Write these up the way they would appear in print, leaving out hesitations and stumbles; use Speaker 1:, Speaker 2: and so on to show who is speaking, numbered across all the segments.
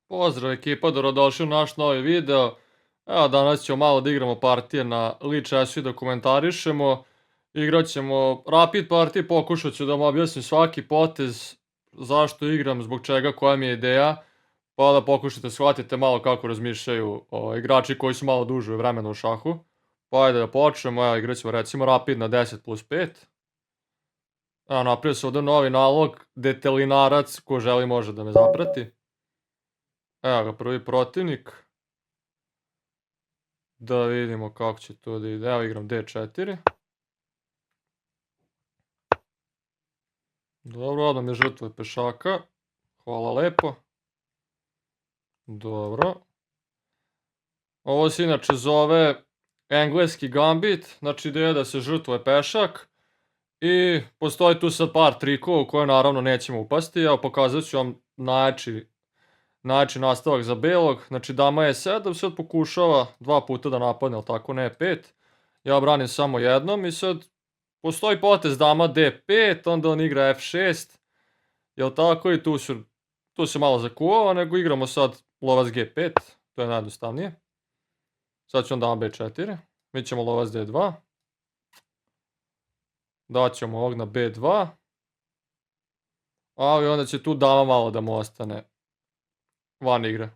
Speaker 1: Pozdrav ekipa, dobrodošli u naš novi video. Evo danas ćemo malo da igramo partije na Lee Chessu i da komentarišemo. Igrat ćemo rapid partije, pokušat ću da vam objasnim svaki potez, zašto igram, zbog čega, koja mi je ideja, pa da pokušate shvatite malo kako razmišljaju igrači koji su malo duže vremena u šahu. Pa ajde da počnemo, evo igrat ćemo recimo rapid na 10+5. Evo napravio sam ovdje novi nalog, detelinarac, ko želi može da me zaprati. Evo ga prvi protivnik. Da vidimo kako će to da ide. Evo igram D4. Dobro, odmah mi žrtvuje pešaka. Hvala lepo. Dobro. Ovo se inače zove engleski gambit. Znači ideja je da se žrtvuje pešak. I postoji tu sad par trikova u koje naravno nećemo upasti. Evo pokazat ću vam najjači nastavak za belog. Znači dama je 7, sad pokušava 2 puta da napadne, ali tako ne 5. Ja branim samo jednom i sad postoji potez dama D5, onda on igra F6, jel tako, i tu se malo zakuvava, nego igramo sad lovac G5, to je najjednostavnije. Sad će on dama B4, mi ćemo lovac D2, daćemo ovog na B2, ali onda će tu dama malo da mu ostane van igre.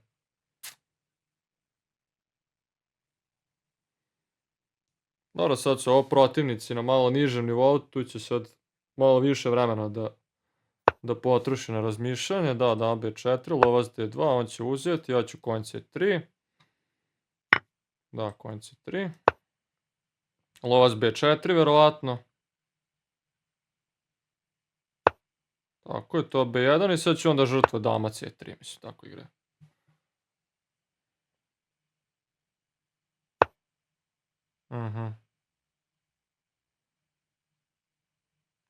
Speaker 1: Dobro, sad su ovo protivnici na malo nižem nivou, tu će sad malo više vremena da potroši na razmišljanje. Da, dama B4, lovac D2, on će uzeti, ja ću konj C3. Da, konj C3. Lovac B4, verovatno. Tako je, to B1 i sad će onda žrtva dama C3, mislim, tako igre.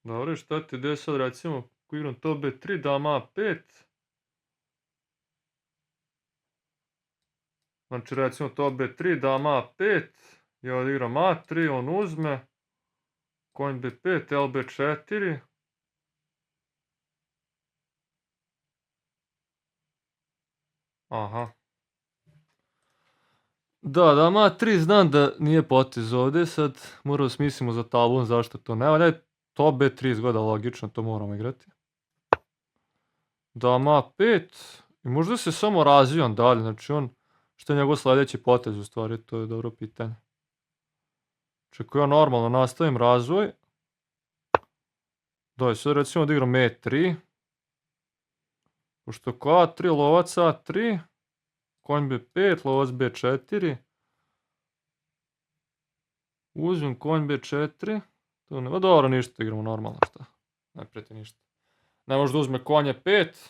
Speaker 1: Dobro, šta ti ide sad, recimo, ako igram to B3, dama A5. Znači, recimo to B3, dama A5, ja odigram A3, on uzme, konj B5, LB4. Aha. Da, dama A3 znam da nije potez ovdje, sad moramo smislimo za tablon zašto to ne valja. To B3 izgleda logično, to moramo igrati. Dama A5, i možda se samo razvija on dalje, znači on, što je njegov sljedeći potez u stvari, to je dobro pitanje. Čekaj, ja normalno nastavim razvoj. Da, i sad recimo da igram E3. Pošto ko A3, lovac A3, konj B5, lovac B4. Uzmem konj B4. Tu nema, dobro, ništa, igramo normalno, šta? Ne prijeti ništa. Ne može da uzme konje 5,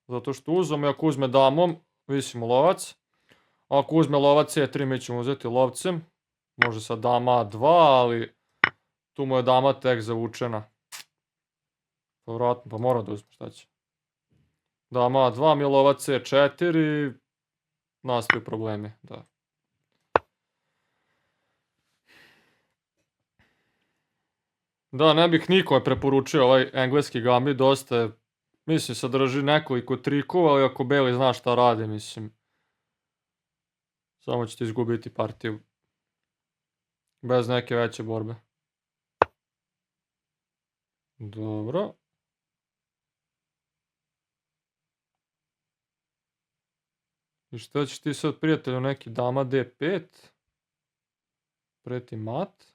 Speaker 1: zato što uzmemo, i ako uzme damom, visimo lovac. Ako uzme lovac C3, mi ćemo uzeti lovcem. Može sad dama A2, ali tu mu je dama tek zavučena. Povratno, pa mora da uzme, šta će. Dama A2, mi lovac C4, nastaju problemi, da. Da, ne bih nikome preporučio ovaj engleski gambit, dosta je, mislim, sadrži nekoliko trikova, ali ako beli zna šta radi, mislim, samo ćete izgubiti partiju. Bez neke veće borbe. Dobro. I šta ćeš ti sad, prijatelju, neki dama D5? Preti mat.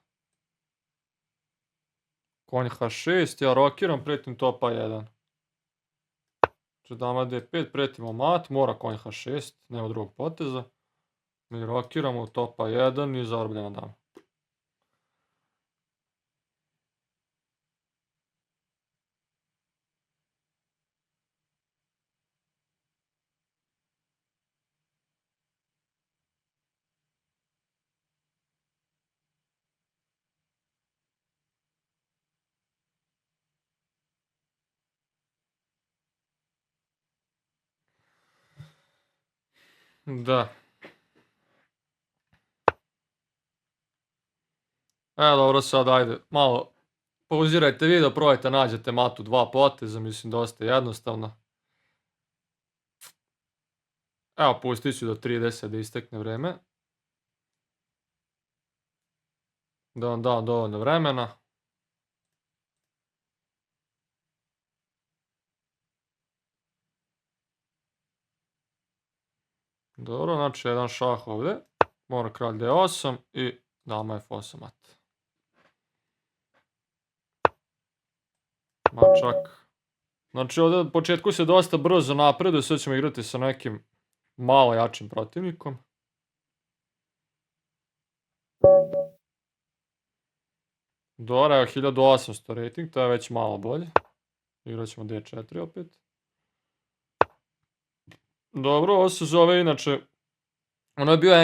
Speaker 1: Konj H6, ja rokiram, pretim topa 1. Znači dama D5, pretimo mat, mora konj H6, nema drugog poteza. Mi rokiramo topa 1 i zarobljena dama. Da. Dobro, sad ajde, malo pauzirajte video, probajte nađete matu 2 poteza, mislim dosta jednostavno. Evo, pustit ću do 30 da istekne vreme. Da vam dam dovoljno vremena. Dobro, znači jedan šah ovdje. Mora kralj d8 i dama f8 mat. Mačak. Znači ovdje u početku se dosta brzo napreduje, sad ćemo igrati sa nekim malo jačim protivnikom. Dobro, evo 1800 rating, to je već malo bolje. Igrat ćemo d4 opet. Dobro, ovo se zove inače, ono je bio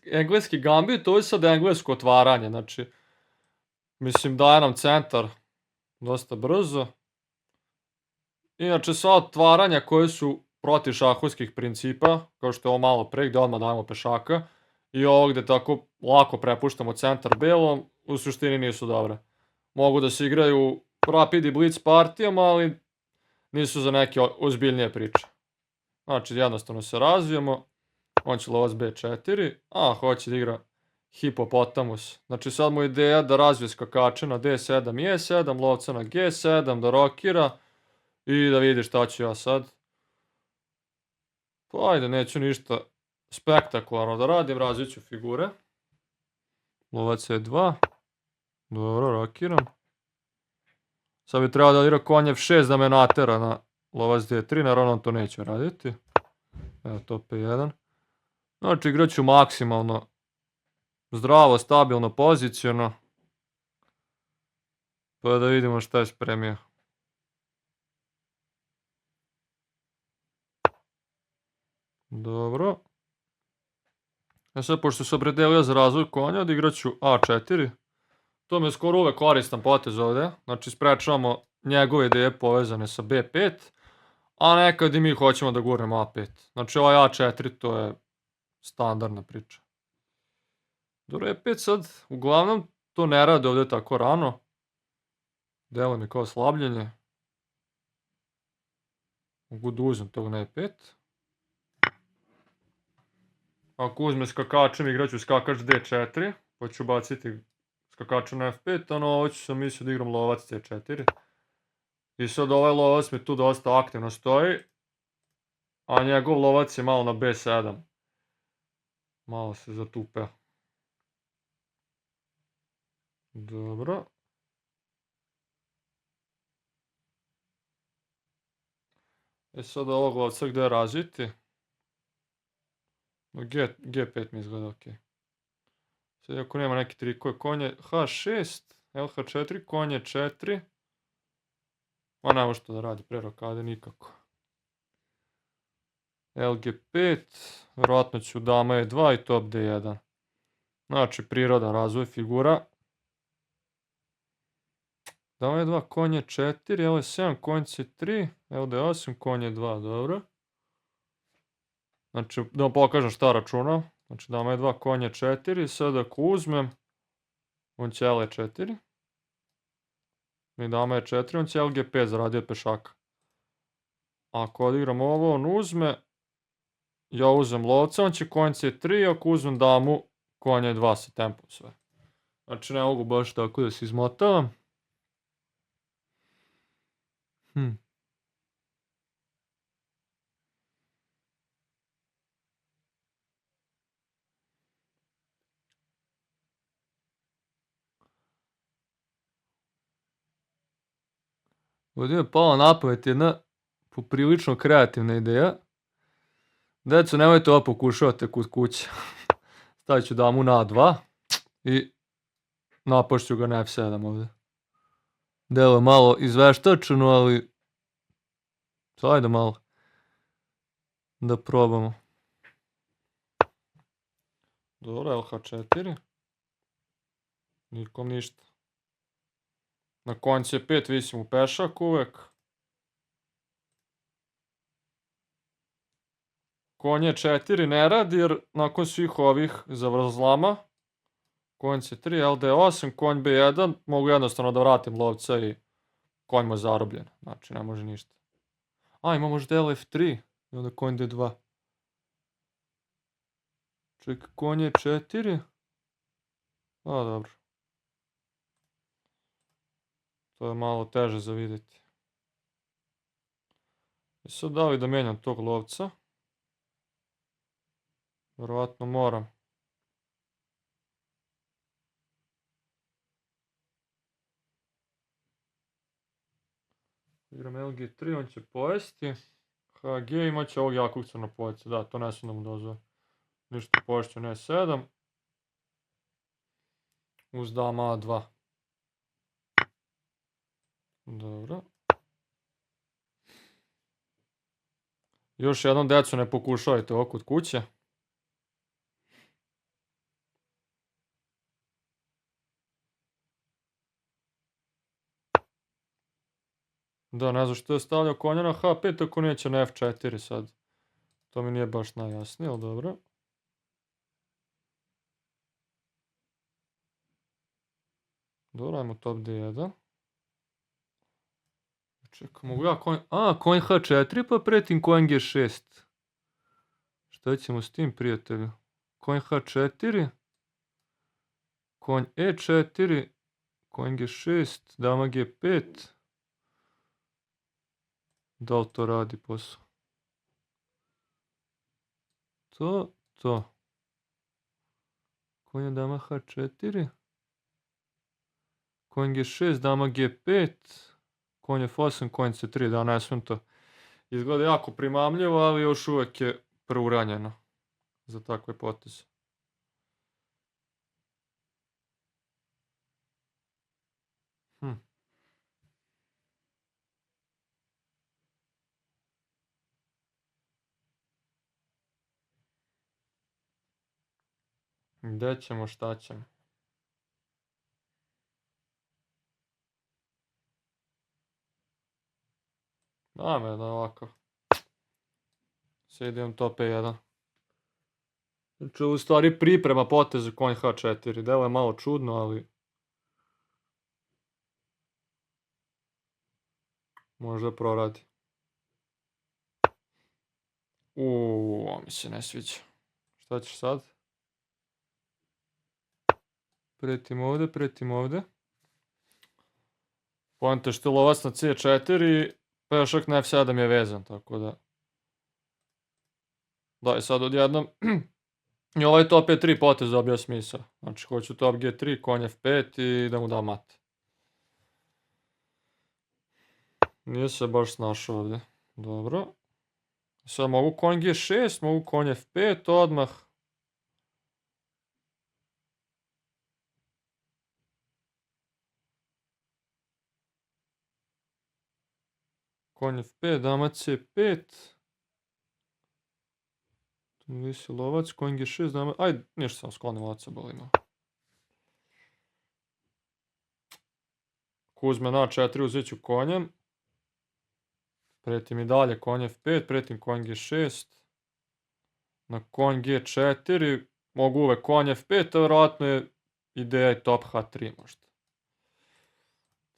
Speaker 1: engleski gambit, ovo je sad englesko otvaranje, znači, mislim daje nam centar dosta brzo. Inače, sva otvaranja koje su protiv šahovskih principa, kao što je ovo malo pre, gdje odmah dajemo pešaka, i ovo gdje tako lako prepuštamo centar belom, u suštini nisu dobre. Mogu da se igraju rapid i blitz partijama, ali nisu za neke ozbiljnije priče. Znači, jednostavno se razvijemo. On će lovac b4, a hoće da igra hipopotamus. Znači, sad mu je ideja da razvije skakače na d7 i e7, lovca na g7, da rokira i da vidi šta ću ja sad. Pa ajde, neću ništa spektakularno da radim, razvit ću figure. Lovac e2. Dobro, rokiram. Sad bi trebao da igra konj f6 da me natera na lovac d3, naravno on to neće raditi. Evo to p1. Znači igrat ću maksimalno zdravo, stabilno, poziciono. Pa da vidimo šta je spremio. Dobro. Ja sad, pošto se opredelio za razvoj konja, odigrat ću a4. To mi je skoro uvek koristan potez ovdje. Znači sprečavamo njegove ideje povezane sa b5. A nekad i mi hoćemo da gurnemo a5. Znači ovaj a4 to je standardna priča. Dobro, e5 sad, uglavnom to ne rade ovdje tako rano. Delo mi kao slabljenje. Mogu da uzem tog na e5. Ako uzme skakačem, igraću skakač d4. Pa ću baciti skakača na f5, a na ovo ću sam mislio da igram lovac c4. I sad ovaj lovac mi tu dosta aktivno stoji. A njegov lovac je malo na b7. Malo se zatupeo. Dobro. E sad ovog lovca gdje razviti? G5 mi izgleda ok. Sad ako nema neki trikove, konje h6, lh4, konje 4. Ma nema što da radi pre rokade, nikako. LG5, vjerojatno ću dama e2 i top d1. Znači prirodan razvoj figura. Dama e2, konje 4, l7, konj c3, ld8, konje 2, dobro. Znači da vam pokažem šta računam. Znači dama e2, konje 4, sad ako uzmem, on će l4. I dama e4, on će lg5, zaradio pešaka. Ako odigram ovo, on uzme. Ja uzem lovca, on će konj c3, ako uzmem damu, konje 2 sa tempom sve. Znači ne mogu baš tako da se izmotavam. Ovdje je pala na pamet jedna poprilično kreativna ideja. Deco, nemojte ovo pokušavate kod kuće. Stavit ću damu na a2 i napašću ga na f7 ovdje. Delo je malo izveštačeno, ali ajde malo da probamo. Dobro, lh4. Nikom ništa. Na konj c5 visim u pešak uvek. Konj e4 ne radi jer nakon svih ovih zavrzlama. Konj c3, ld8, konj b1. Mogu jednostavno da vratim lovca i konj mu je zarobljen. Znači ne može ništa. A ima možda lf3 i onda konj d2. Čekaj, konj je 4. A, dobro. To je malo teže za vidjeti. I sad da li da mijenjam tog lovca? Vjerovatno moram. Igram LG3, on će pojesti. HG imat će ovog jakog crnopojca. Da, to ne sam da mu dozove. Ništa poješću, ne 7. Uz dama A2. Dobro. Još jednom, decu, ne pokušavajte ovo kod kuće. Da, ne znam što je stavljao konja na H5 ako neće na F4 sad. To mi nije baš najjasnije, ali dobro. Dobro, ajmo top D1. Čekaj, mogu ja konj... A, konj H4 pa pretim konj G6. Šta ćemo s tim, prijatelju? Konj H4. Konj E4. Konj G6. Dama G5. Da li to radi posao? To. Konj dama H4. Konj G6, dama G5. Konj F8, konj C3, da, ne smijem to. Izgleda jako primamljivo, ali još uvijek je preuranjeno za takve poteze. Gdje ćemo, šta ćemo? Dajme jedan ovakav. Sad idem top E1. Znači, u stvari priprema potezu konj H4. Delo je malo čudno, ali... možda proradi. Ovo mi se ne sviđa. Šta ćeš sad? Pretim ovdje. Poenta što je lovac na C4, pešak na F7 je vezan, tako da... Da, i sad odjednom... i ovaj top E3 potez dobio smisao. Znači, hoću top G3, konj F5 i da mu dam mat. Nije se baš snašao ovdje. Dobro. Sad mogu konj G6, mogu konj F5 odmah. Konj F5, dama C5. Tu mi visi lovac, konj G6, dama... Ajde, ništa sam sklonim lovaca, bolimo. Ko uzme na 4, uzet ću konjem. Pretim i dalje konj F5, pretim konj G6. Na konj G4, mogu uvek konj F5, a vjerojatno je ideja i top H3 možda.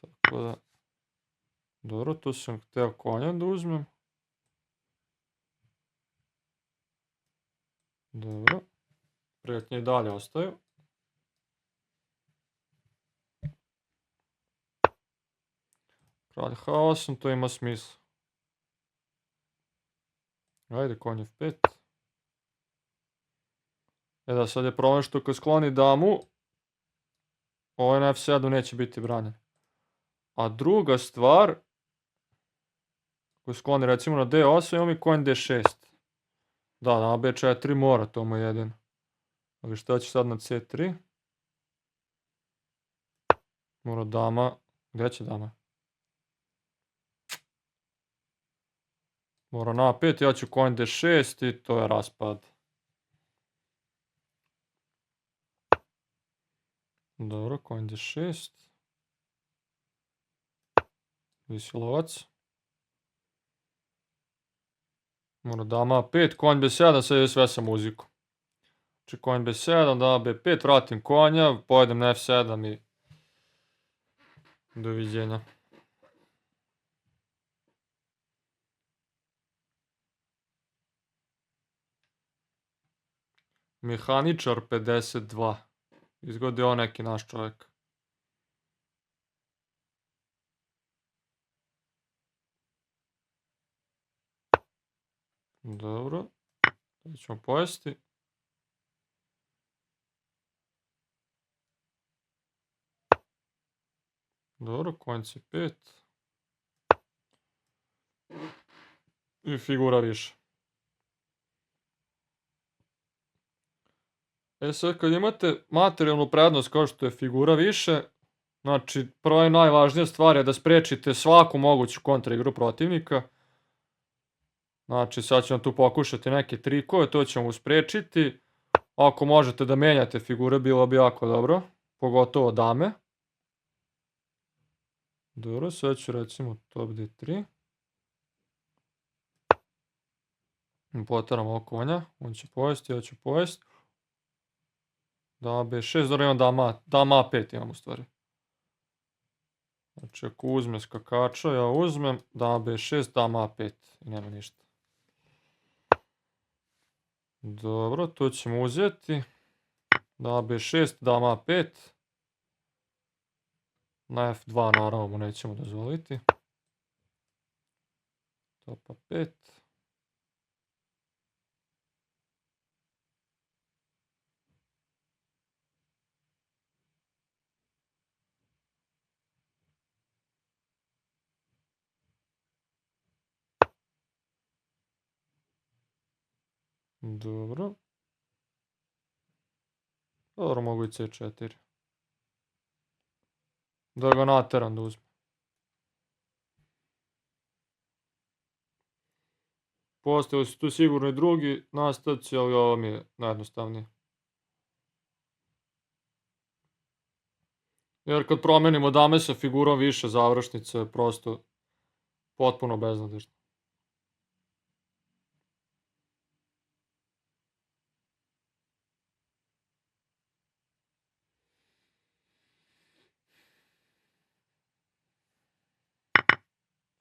Speaker 1: Tako da... dobro, tu sam htio konjem da uzmem. Dobro. Prijetnje i dalje ostaju. Kralj H8, to ima smisla. Ajde, konj F5. Da, sad je problem što kad skloni damu, ovaj na F7 neće biti branjen. A druga stvar, ako skloni recimo na D8, imamo i konj D6. Da, na B4 mora, to mu je jedino. Ali šta će sad na C3? Mora dama, gdje će dama? Mora na A5, ja ću konj D6 i to je raspad. Dobro, konj D6. Visi lovac. Mora dama A5, konj B7, sad je sve sa muzikom. Znači konj B7, dama B5, vratim konja, pojedem na F7 i... doviđenja. Mehaničar 52. Izgleda je on neki naš čovjek. Dobro. To ćemo pojesti. Dobro, konj C5. I figura više. E sad, kad imate materijalnu prednost kao što je figura više, znači prva i najvažnija stvar je da sprečite svaku moguću kontraigru protivnika. Znači sad ćemo tu pokušati neke trikove, to ćemo sprečiti. Ako možete da menjate figure, bilo bi jako dobro. Pogotovo dame. Dobro, sad ću recimo top D3. Potaram ovo konja, on će pojesti, ja ću pojesti. Dama B6, dobro imam dama A5 imam u stvari. Znači ako uzme skakača, ja uzmem, dama B6, dama A5 i nema ništa. Dobro, to ćemo uzeti. Dama B6, dama A5. Na F2 naravno mu nećemo dozvoliti. Top A5. Dobro. Dobro, mogu i C4. Da ga nateram da uzme. Postavili su tu sigurno i drugi nastavci, ali ovo mi je najjednostavnije. Jer kad promenimo dame sa figurom više, završnica je prosto potpuno beznadežna.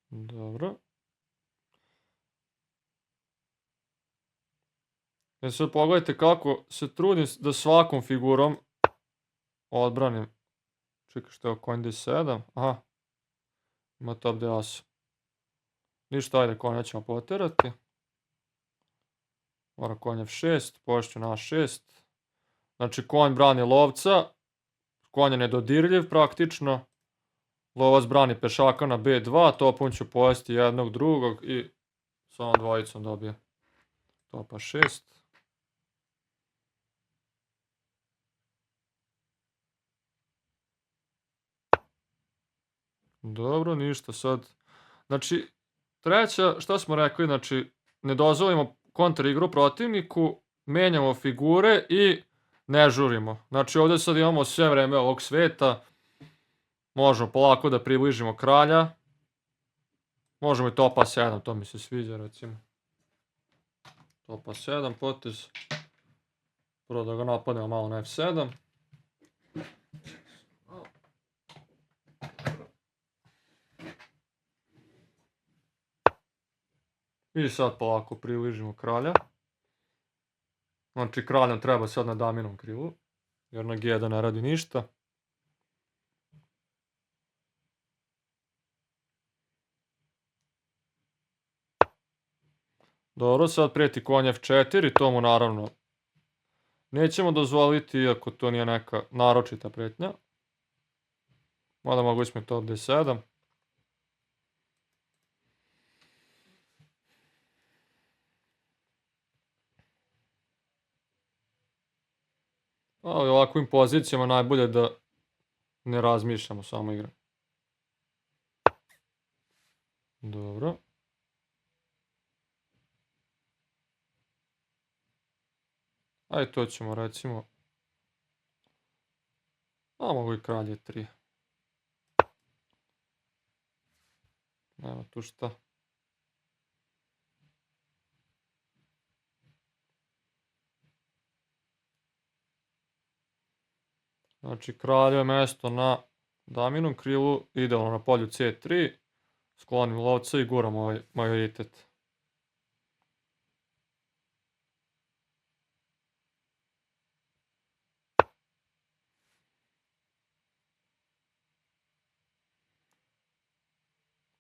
Speaker 1: Dobro. E sad pogledajte kako se trudim da svakom figurom odbranim. Čekaj, što je ovo, konj D7? Aha. Ima top D8. Ništa, ajde, konja ćemo poterati. Mora konj F6, poješću na A6. Znači, konj brani lovca. Konj je nedodirljiv praktično. Lovac brani pešaka na B2, topom ću pojesti jednog drugog i s ovom dvojicom dobije top A6. Dobro, ništa sad. Znači, treća, šta smo rekli, znači, ne dozvolimo kontraigru protivniku, menjamo figure i ne žurimo. Znači, ovdje sad imamo sve vreme ovog sveta. Možemo polako da približimo kralja. Možemo i topa 7, to mi se sviđa recimo. Topa 7 potez. Prvo da ga napadnemo malo na F7. I sad polako približimo kralja. Znači kralj nam treba sad na daminom krilu. Jer na G1 ne radi ništa. Dobro, sad prijeti konj F4, to mu naravno nećemo dozvoliti, iako to nije neka naročita pretnja. Mada mogu smo top D7. Ali ovakvim pozicijama najbolje da ne razmišljamo, samo igram. Dobro. Ajde, to ćemo recimo. A mogu i kralj E3. Nema tu šta. Znači kraljevo mesto na daminom krilu, idealno na polju C3. Sklonim lovca i guram ovaj majoritet.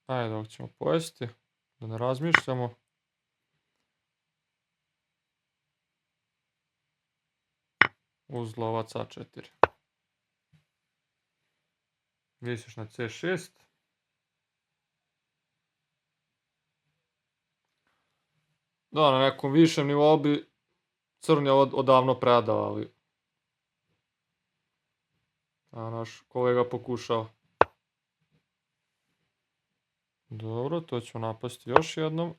Speaker 1: Ajde, dok ćemo pojesti, da ne razmišljamo. Uz lovac A4. Visiš na C6. Da, na nekom višem nivou bi crni odavno predao, ali naš kolega pokušao. Dobro, to ćemo napasti još jednom.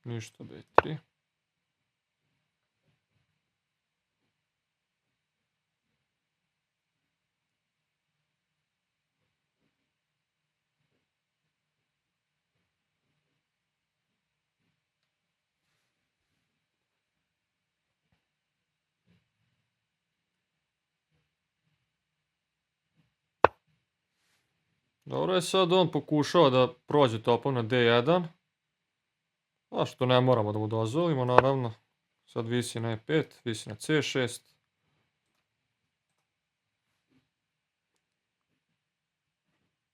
Speaker 1: Ništa, B3. Dobro je sad on pokušao da prođe topom na D1. A što ne moramo da mu dozvolimo, naravno. Sad visi na E5, visi na C6.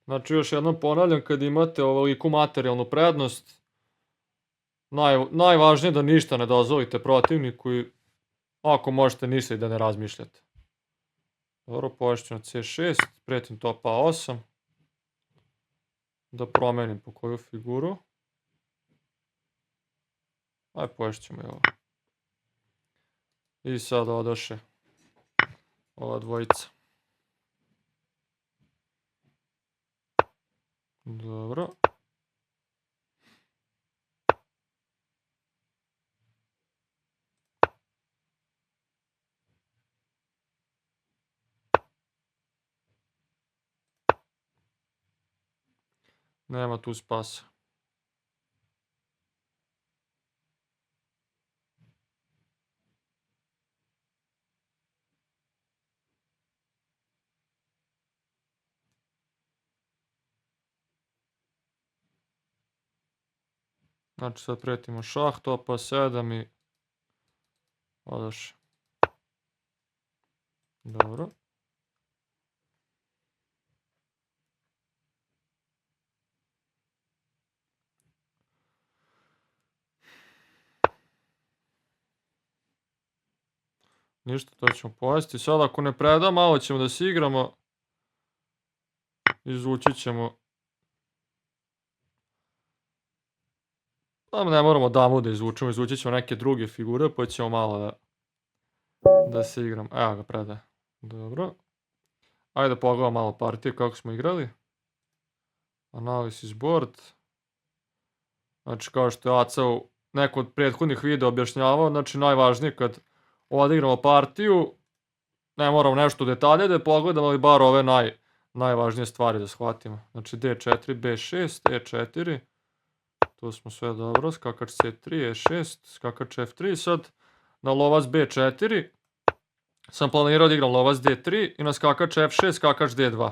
Speaker 1: Znači, još jednom ponavljam, kad imate ovoliku materijalnu prednost, najvažnije je da ništa ne dozvolite protivniku i ako možete ništa i da ne razmišljate. Dobro, poješću na C6, pretim top A8. Da promenim po koju figuru. Aj, poješćemo i ovo. I sad odoše ova dvojica. Dobro. Nema tu spasa. Znači sad pretimo šah, topa 7 i odoše. Dobro. Ništa, to ćemo pojesti. Sad ako ne preda, malo ćemo da se igramo. Izvući ćemo. Pa ne moramo damu da izvučemo, izvući ćemo neke druge figure, pa ćemo malo da se igramo. Evo ga, predaje. Dobro. Ajde da pogledamo malo partije kako smo igrali. Analysis board. Znači, kao što je Aca u neko od prethodnih videa objašnjavao, znači najvažnije kad odigramo partiju, ne moramo nešto u detalje da pogledamo, ali bar ove najvažnije stvari da shvatimo. Znači D4, B6, E4, tu smo sve dobro, skakač C3, E6, skakač F3, sad na lovac B4 sam planirao da igram lovac D3 i na skakač F6, skakač D2.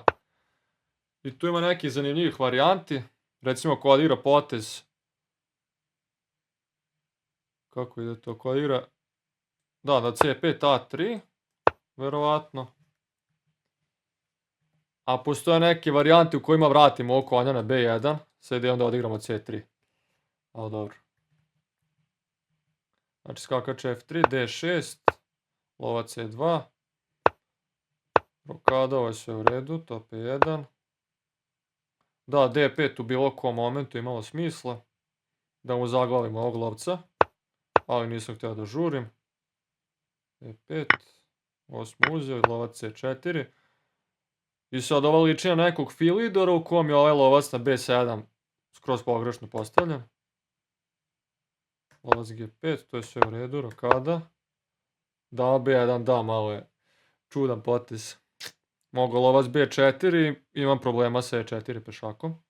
Speaker 1: I tu ima nekih zanimljivih varijanti, recimo ako odigra potez, kako ide to, ako odigra, da, na C5, A3, verovatno. A postoje neke varijante u kojima vratimo ovo konja na B1, sad idemo da odigramo C3. Ali dobro. Znači skakač F3, D6, lovac C2, rokada, ovo je sve u redu, top E1. Da, D5 u bilo kom momentu imalo smisla da mu zaglavimo ovog lovca, ali nisam htio da žurim. E5, ovo smo uzeli, lovac C4. I sad ova liči na nekog Filidora u kom je ovaj lovac na B7 skroz pogrešno postavljen. Lovac G5, to je sve u redu, rokada. Dama B1, da, malo je čudan potez. Mogu lovac B4, imam problema sa E4 pešakom.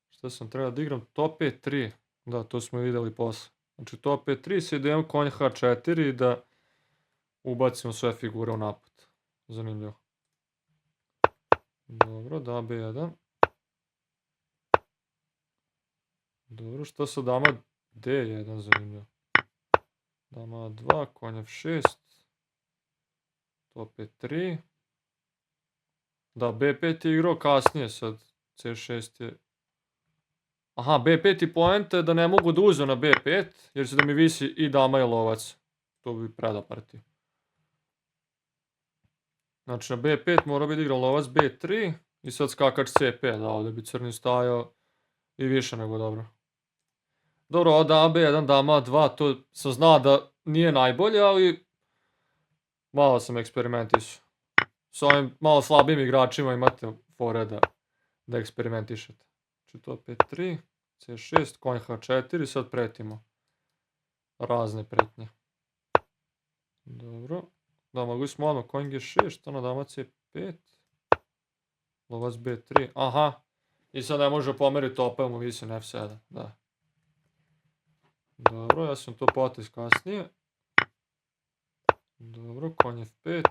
Speaker 1: Šta sam trebao da igram? Top E3, da, to smo videli posle. Znači top E3 se idemo konj H4 i da ubacimo sve figure u napad. Zanimljivo. Dobro, da, B1. Dobro, što sa dama D1, zanimljivo. Dama A2, konj F6. To opet 3. Da, B5 je igrao kasnije sad. C6 je... Aha, B5 i poenta je da ne mogu da uzu na B5, jer će da mi visi i dama i lovac. To bi predao partiju. Znači na B5 mora bi da igra lovac B3 i sad skakač C5, da ovdje bi crni stajao i više nego dobro. Dobro, ovo dama B1, dama A2, to sam znao da nije najbolje, ali malo sam eksperimentisao. S ovim malo slabijim igračima imate fore da eksperimentišete. Znači to P3, C6, konj H4, sad pretimo razne pretnje. Dobro. Da, mogli smo odmah konj G6, što na dama C5. Lovac B3, aha. I sad ne može pomeriti opet mu visi na F7, da. Dobro, ja sam to potez kasnije. Dobro, konj F5,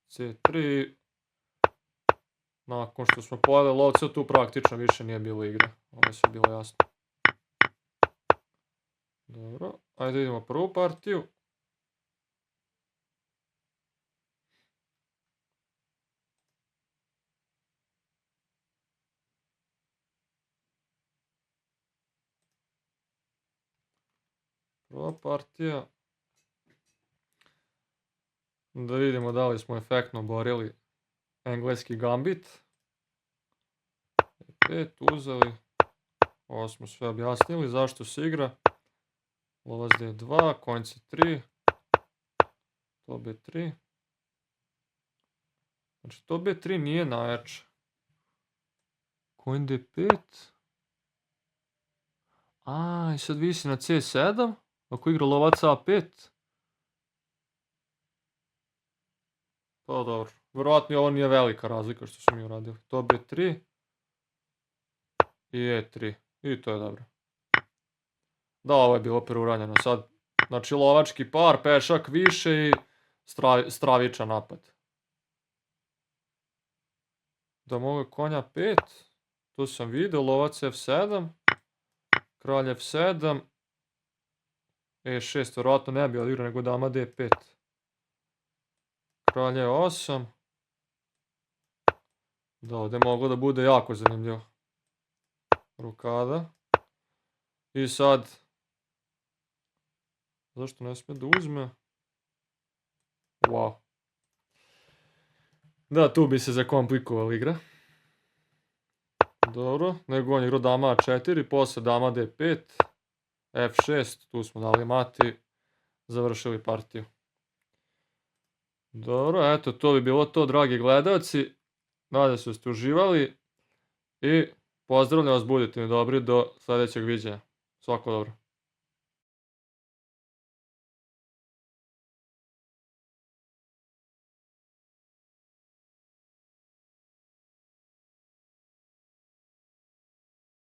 Speaker 1: C3. Nakon što smo pojeli lovca, tu praktično više nije bilo igre. Ovo je sve bilo jasno. Dobro, ajde idemo prvu partiju. Prva partija. Da vidimo da li smo efektno borili engleski gambit. E5 uzeli. Ovo smo sve objasnili zašto se igra. Lovac D2, konj C3. To B3. Znači to B3 nije najjače. Konj D5. A, i sad visi na C7. Ako igra lovac A5. Pa dobro. Vjerovatno ovo nije velika razlika što smo mi uradili. To B3. I E3. I to je dobro. Da, ovo je bilo preuranjeno sad. Znači lovački par, pešak više i stravičan napad. Da mogu konja 5. Tu sam vidio, lovac F7. Kralj F7. E6, vjerovatno ne bi odigrao nego dama D5. Kralj E8. Da, ovdje moglo da bude jako zanimljivo. Rukada. I sad... Zašto ne smije da uzme? Wow. Da, tu bi se zakomplikovala igra. Dobro, nego on igrao dama A4, posle dama D5, F6, tu smo dali mati, završili partiju. Dobro, eto, to bi bilo to, dragi gledalci. Nadam se da ste uživali i pozdravljam vas, budite mi dobri, do sljedećeg viđenja. Svako dobro.